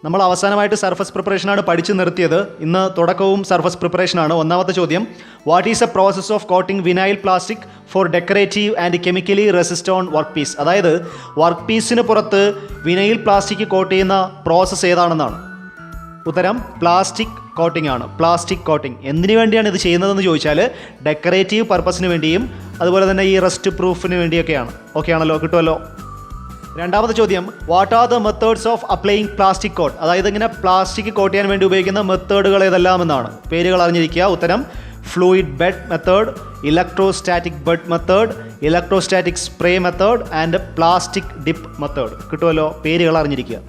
നമ്മൾ അവസാനമായിട്ട് സർഫസ് പ്രിപ്പറേഷനാണ് പഠിച്ചു നിർത്തിയത്. ഇന്ന് തുടക്കവും സർഫസ് പ്രിപ്പറേഷനാണ്. ഒന്നാമത്തെ ചോദ്യം, what is a process of coating vinyl plastic for decorative and chemically resist on work piece? അതായത് വർക്ക് പീസിന് പുറത്ത് വിനൈൽ പ്ലാസ്റ്റിക് കോട്ട് ചെയ്യുന്ന പ്രോസസ്സ് ഏതാണെന്നാണ്. ഉത്തരം പ്ലാസ്റ്റിക് കോട്ടിംഗ് ആണ്. പ്ലാസ്റ്റിക് കോട്ടിംഗ് എന്തിനു വേണ്ടിയാണ് ഇത് ചെയ്യുന്നതെന്ന് ചോദിച്ചാൽ ഡെക്കറേറ്റീവ് പർപ്പസിന് വേണ്ടിയും അതുപോലെ തന്നെ ഈ റസ്റ്റ് പ്രൂഫിന് വേണ്ടിയൊക്കെയാണ്. ഓക്കെ ആണല്ലോ, കിട്ടുമല്ലോ. രണ്ടാമത്തെ ചോദ്യം, what are the methods of applying plastic coat? അതായത് ഇങ്ങനെ പ്ലാസ്റ്റിക് കോട്ട് ചെയ്യാൻ വേണ്ടി ഉപയോഗിക്കുന്ന മെത്തേഡുകൾ ഏതെല്ലാം എന്നാണ്. പേരുകൾ അറിഞ്ഞിരിക്കുക. ഉത്തരം fluid bed method, electrostatic bed method, electrostatic spray method and plastic dip method. കിട്ടുമല്ലോ, പേരുകൾ അറിഞ്ഞിരിക്കുക.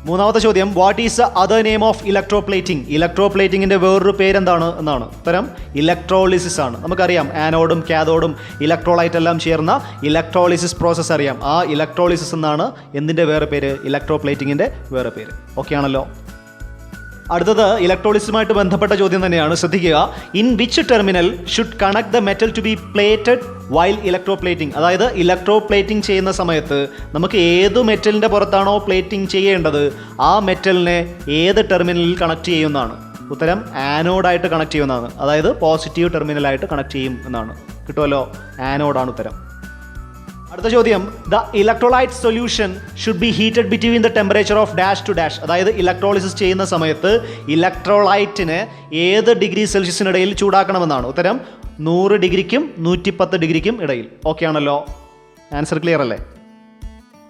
മൂന്നാമത്തെ ചോദ്യം, what is the other name of electroplating? ഇലക്ട്രോപ്ലേറ്റിങ്ങിൻ്റെ വേറൊരു പേരെന്താണ് എന്നാണ്. ഉത്തരം ഇലക്ട്രോളിസിസ് ആണ്. നമുക്കറിയാം ആനോഡും കാഥോഡും ഇലക്ട്രോലൈറ്റ് എല്ലാം ചേർന്ന ഇലക്ട്രോളിസിസ് പ്രോസസ്സ് അറിയാം. ആ ഇലക്ട്രോളിസിസ് എന്നാണ് എന്തിൻ്റെ വേറെ പേര്? ഇലക്ട്രോപ്ലേറ്റിങ്ങിൻ്റെ വേറെ പേര്. ഓക്കെ ആണല്ലോ. അടുത്തത് ഇലക്ട്രോളിസിസുമായിട്ട് ബന്ധപ്പെട്ട ചോദ്യം തന്നെയാണ്, ശ്രദ്ധിക്കുക. In which terminal should connect the metal to be plated while electroplating? അതായത് ഇലക്ട്രോപ്ലേറ്റിംഗ് ചെയ്യുന്ന സമയത്ത് നമുക്ക് ഏത് മെറ്റലിൻ്റെ പുറത്താണോ പ്ലേറ്റിംഗ് ചെയ്യേണ്ടത് ആ മെറ്റലിനെ ഏത് ടെർമിനലിൽ കണക്ട് ചെയ്യുന്നതാണ്. ഉത്തരം ആനോഡായിട്ട് കണക്ട് ചെയ്യുന്നതാണ്. അതായത് പോസിറ്റീവ് ടെർമിനലായിട്ട് കണക്ട് ചെയ്യും എന്നാണ്. കിട്ടുമല്ലോ, ആനോഡാണ് ഉത്തരം. അടുത്ത ചോദ്യം, the electrolyte solution should be heated between the temperature of dash to dash. അതായത് ഇലക്ട്രോളിസിസ് ചെയ്യുന്ന സമയത്ത് ഇലക്ട്രോലൈറ്റിനെ ഏത് ഡിഗ്രി സെൽഷ്യസിനിടയിൽ ചൂടാക്കണമെന്നാണ്. ഉത്തരം 100 ഡിഗ്രിക്കും 110 ഡിഗ്രിക്കും ഇടയിൽ. ഓക്കെ ആണല്ലോ, ആൻസർ ക്ലിയർ അല്ലേ?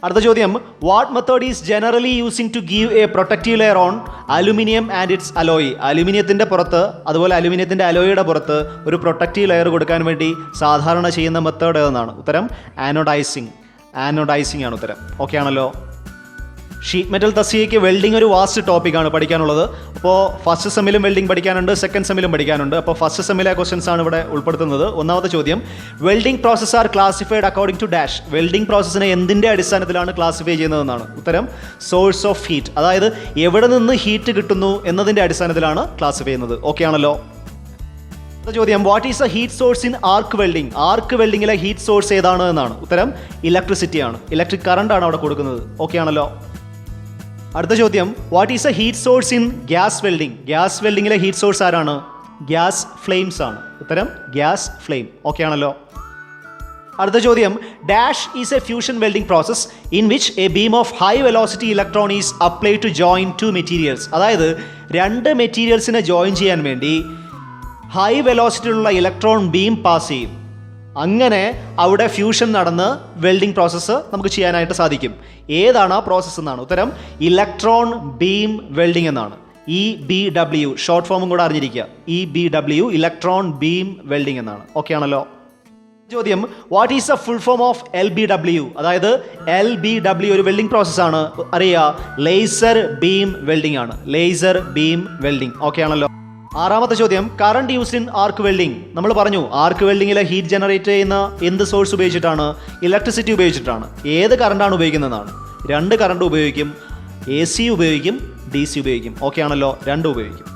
അടുത്ത ചോദ്യം, what method is generally using to give a protective layer on aluminium and its alloy? അലുമിനിയത്തിൻ്റെ പുറത്ത് അതുപോലെ അലുമിനിയത്തിൻ്റെ അലോയിയുടെ പുറത്ത് ഒരു പ്രൊട്ടക്റ്റീവ് ലെയർ കൊടുക്കാൻ വേണ്ടി സാധാരണ ചെയ്യുന്ന മെത്തേഡ് ഏതെന്നാണ്. ഉത്തരം ആനോഡൈസിങ്. ആനോഡൈസിങ് ആണ് ഉത്തരം. ഓക്കെ ആണല്ലോ. ഷീറ്റ് മെറ്റൽ തസ്തികയ്ക്ക് വെൽഡിംഗ് ഒരു വാസ്റ്റ് ടോപ്പിക്കാണ് പഠിക്കാനുള്ളത്. അപ്പോൾ ഫസ്റ്റ് സെമ്മിലും വെൽഡിംഗ് പഠിക്കാനുണ്ട്, സെക്കൻഡ് സെമ്മിലും പഠിക്കാനുണ്ട്. അപ്പോൾ ഫസ്റ്റ് സെമ്മിലെ ക്വസ്റ്റൻസ് ആണ് ഇവിടെ ഉൾപ്പെടുത്തുന്നത്. ഒന്നാമത്തെ ചോദ്യം, welding process are classified according to dash? Welding പ്രോസസ്സിനെ എന്തിൻ്റെ അടിസ്ഥാനത്തിലാണ് ക്ലാസിഫൈ ചെയ്യുന്നതെന്നാണ്. ഉത്തരം സോഴ്സ് ഓഫ് ഹീറ്റ്. അതായത് എവിടെ നിന്ന് ഹീറ്റ് കിട്ടുന്നു എന്നതിൻ്റെ അടിസ്ഥാനത്തിലാണ് ക്ലാസിഫൈ ചെയ്യുന്നത്. ഓക്കെ ആണല്ലോ. അടുത്ത ചോദ്യം, what is a heat source in arc welding? Arc വെൽഡിങ്ങിലെ ഹീറ്റ് സോഴ്സ് ഏതാണ് എന്നാണ്. ഉത്തരം ഇലക്ട്രിസിറ്റി ആണ്. ഇലക്ട്രിക് കറണ്ട് ആണ് അവിടെ കൊടുക്കുന്നത്. ഓക്കെ ആണല്ലോ. അടുത്ത ചോദ്യം, what is a heat source in gas welding? Gas വെൽഡിങ്ങിലെ ഹീറ്റ് സോഴ്സ് ആരാണ്? ഗ്യാസ് ഫ്ലെയിംസ് ആണ്. ഉത്തരം ഗ്യാസ് ഫ്ലെയിം. ഓക്കെ ആണല്ലോ. അടുത്ത ചോദ്യം, dash is a fusion welding process in which a beam of high velocity electron is apply to join two materials? അതായത് രണ്ട് മെറ്റീരിയൽസിനെ ജോയിൻ ചെയ്യാൻ വേണ്ടി ഹൈ വെലോസിറ്റിയിലുള്ള ഇലക്ട്രോൺ ബീം പാസ് ചെയ്യും. അങ്ങനെ അവിടെ ഫ്യൂഷൻ നടന്ന് വെൽഡിംഗ് പ്രോസസ്സ് നമുക്ക് ചെയ്യാനായിട്ട് സാധിക്കും. ഏതാണ് ആ പ്രോസസ്സ് എന്നാണ്. ഉത്തരം ഇലക്ട്രോൺ ബീം വെൽഡിംഗ് എന്നാണ്. EBW ഷോർട്ട് ഫോമും കൂടെ അറിഞ്ഞിരിക്കുക. EBW ഇലക്ട്രോൺ ബീം വെൽഡിംഗ് എന്നാണ്. ഓക്കെ ആണല്ലോ. ചോദ്യം, what is A full form of LBW? അതായത് LBW ഒരു വെൽഡിംഗ് പ്രോസസ്സാണ്. അറിയുക, ലേസർ ബീം വെൽഡിംഗ് ആണ്. Laser beam welding. ഓക്കെ ആണല്ലോ. ആറാമത്തെ ചോദ്യം, current used in arc welding? നമ്മൾ പറഞ്ഞു ആർക്ക് വെൽഡിങ്ങിലെ ഹീറ്റ് ജനറേറ്റ് ചെയ്യുന്ന എന്ത് സോഴ്സ് ഉപയോഗിച്ചിട്ടാണ്? ഇലക്ട്രിസിറ്റി ഉപയോഗിച്ചിട്ടാണ്. ഏത് കറണ്ടാണ് ഉപയോഗിക്കുന്നതാണ്? രണ്ട് കറണ്ട് ഉപയോഗിക്കും. AC ഉപയോഗിക്കും, DC ഉപയോഗിക്കും. ഓക്കെ ആണല്ലോ, രണ്ടും ഉപയോഗിക്കും.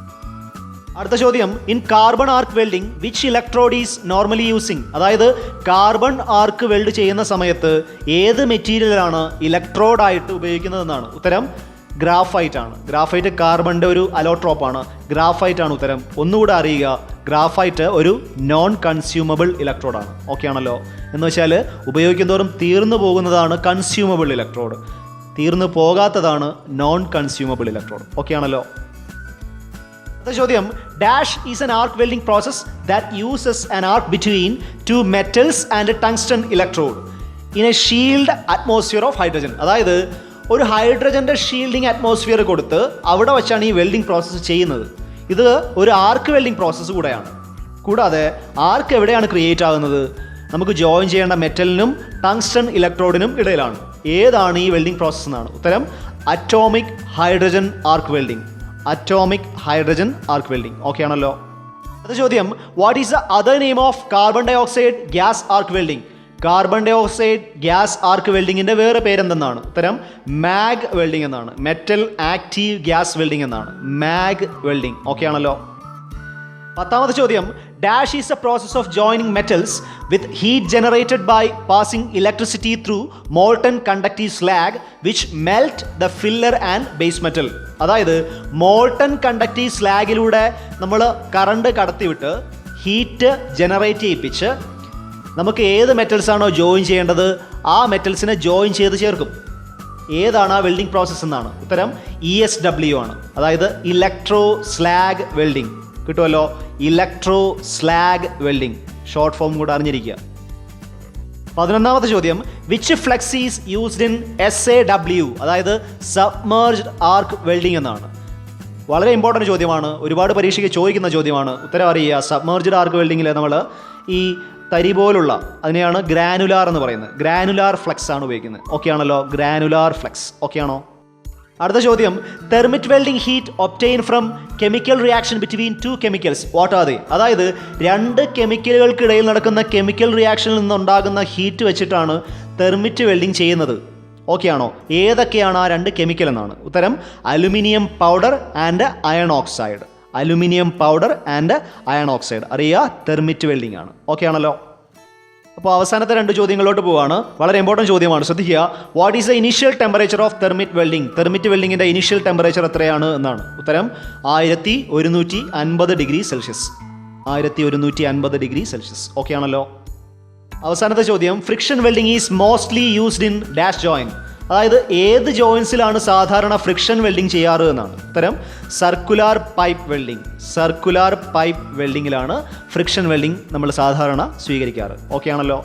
അടുത്ത ചോദ്യം, in carbon arc welding which electrode is normally using? അതായത് കാർബൺ ആർക്ക് വെൽഡ് ചെയ്യുന്ന സമയത്ത് ഏത് മെറ്റീരിയലാണ് ഇലക്ട്രോഡായിട്ട് ഉപയോഗിക്കുന്നതെന്നാണ്. ഉത്തരം ഗ്രാഫൈറ്റ് ആണ്. ഗ്രാഫൈറ്റ് കാർബണിൻ്റെ ഒരു അലോട്രോപ്പാണ്. ഗ്രാഫൈറ്റ് ആണ് ഉത്തരം. ഒന്നുകൂടെ അറിയുക, ഗ്രാഫൈറ്റ് ഒരു നോൺ കൺസ്യൂമബിൾ ഇലക്ട്രോഡാണ്. ഓക്കെ ആണല്ലോ. എന്ന് വെച്ചാൽ ഉപയോഗിക്കുന്നതോറും തീർന്നു പോകുന്നതാണ് കൺസ്യൂമബിൾ ഇലക്ട്രോഡ്, തീർന്നു പോകാത്തതാണ് നോൺ കൺസ്യൂമബിൾ ഇലക്ട്രോഡ്. ഓക്കെ ആണല്ലോ. അടുത്ത ചോദ്യം, dash is an arc welding process that uses an arc between two metals and a tungsten electrode in a shield atmosphere of hydrogen? അതായത് ഒരു ഹൈഡ്രജൻ്റെ ഷീൽഡിങ് അറ്റ്മോസ്ഫിയർ കൊടുത്ത് അവിടെ വെച്ചാണ് ഈ വെൽഡിംഗ് പ്രോസസ്സ് ചെയ്യുന്നത്. ഇത് ഒരു ആർക്ക് വെൽഡിംഗ് പ്രോസസ്സ് കൂടെയാണ്. കൂടാതെ ആർക്ക് എവിടെയാണ് ക്രിയേറ്റ് ആകുന്നത്? നമുക്ക് ജോയിൻ ചെയ്യേണ്ട മെറ്റലിനും ടങ്സ്റ്റൺ ഇലക്ട്രോഡിനും ഇടയിലാണ്. ഏതാണ് ഈ വെൽഡിംഗ് പ്രോസസ്സ് എന്നാണ്. ഉത്തരം atomic hydrogen arc welding. Atomic hydrogen arc welding. Okay ആണല്ലോ. അടുത്ത ചോദ്യം, what is the other name of carbon dioxide gas arc welding? Carbon dioxide gas arc വെൽഡിങ്ങിൻ്റെ വേറെ പേരെന്തെന്നാണ്? ഉത്തരം മാഗ് വെൽഡിംഗ് എന്നാണ്. മെറ്റൽ ആക്റ്റീവ് ഗ്യാസ് വെൽഡിംഗ് എന്നാണ്. MAG welding. Okay ആണല്ലോ. 10ാമത്തെ ചോദ്യം, dash is a process of joining metals with heat generated by passing electricity through molten conductive slag which melt the filler and base metal. അതായത് molten conductive സ്ലാഗിലൂടെ നമ്മൾ current കടത്തിവിട്ട് heat generate ചെയ്യിപ്പിച്ച് നമുക്ക് ഏത് മെറ്റൽസാണോ join ചെയ്യേണ്ടത് ആ മെറ്റൽസിനെ ജോയിൻ ചെയ്ത് ചേർക്കും. ഏതാണ് ആ വെൽഡിംഗ് പ്രോസസ്സ് എന്നാണ് ഉത്തരം. ESW ആണ്. അതായത് ഇലക്ട്രോ സ്ലാഗ് വെൽഡിംഗ്. കിട്ടുമല്ലോ, electro slag welding. Short form കൂടെ അറിഞ്ഞിരിക്കുക. 11ാമത്തെ ചോദ്യം, which flex is used in SAW, അതായത് സബ്മേർജ്ഡ് ആർക്ക് വെൽഡിംഗ് എന്നാണ്. വളരെ ഇമ്പോർട്ടൻറ്റ് ചോദ്യമാണ്, ഒരുപാട് പരീക്ഷയ്ക്ക് ചോദിക്കുന്ന ചോദ്യമാണ്. ഉത്തരം അറിയുക. സബ്മേർജ്ഡ് ആർക്ക് വെൽഡിങ്ങിൽ നമ്മൾ ഈ തരി പോലുള്ള അതിനെയാണ് ഗ്രാനുലാർ എന്ന് പറയുന്നത്. ഗ്രാനുലാർ ഫ്ലെക്സ് ആണ് ഉപയോഗിക്കുന്നത്. ഓക്കെ ആണല്ലോ, ഗ്രാനുലാർ ഫ്ലെക്സ്. ഓക്കെ ആണോ? അടുത്ത ചോദ്യം, thermite welding heat obtain from chemical reaction between 2 chemicals, what are they? അതായത് 2 കെമിക്കലുകൾക്കിടയിൽ നടക്കുന്ന കെമിക്കൽ റിയാക്ഷനിൽ നിന്നുണ്ടാകുന്ന ഹീറ്റ് വെച്ചിട്ടാണ് തെർമിറ്റ് വെൽഡിംഗ് ചെയ്യുന്നത്. ഓക്കെ ആണോ? ഏതൊക്കെയാണ് ആ 2 കെമിക്കൽ എന്നാണ് ഉത്തരം. Aluminium powder and iron oxide. Aluminium powder and iron oxide അറിയുക, തെർമിറ്റ് വെൽഡിംഗ് ആണ്. ഓക്കെ ആണല്ലോ? അപ്പോൾ അവസാനത്തെ 2 ചോദ്യങ്ങളിലോട്ട് പോവാണ്. വളരെ ഇമ്പോർട്ടൻറ്റ് ചോദ്യമാണ്, ശ്രദ്ധിക്കുക. What is the initial temperature of thermit welding? Thermit വെൽഡിങ്ങിൻ്റെ ഇനീഷ്യൽ ടെമ്പറേച്ചർ എത്രയാണ് എന്നാണ് ഉത്തരം. 1150 degree Celsius. 1150 degree Celsius. Okay ആണല്ലോ? അവസാനത്തെ ചോദ്യം, friction welding is mostly used in dash join. അതായത് ഏത് ജോയിൻസിലാണ് സാധാരണ ഫ്രിക്ഷൻ വെൽഡിംഗ് ചെയ്യാറ് എന്നാണ് ഉത്തരം. Circular pipe welding. Circular pipe വെൽഡിങ്ങിലാണ് ഫ്രിക്ഷൻ വെൽഡിംഗ് നമ്മൾ സാധാരണ സ്വീകരിക്കാറ്. ഓക്കെ ആണല്ലോ?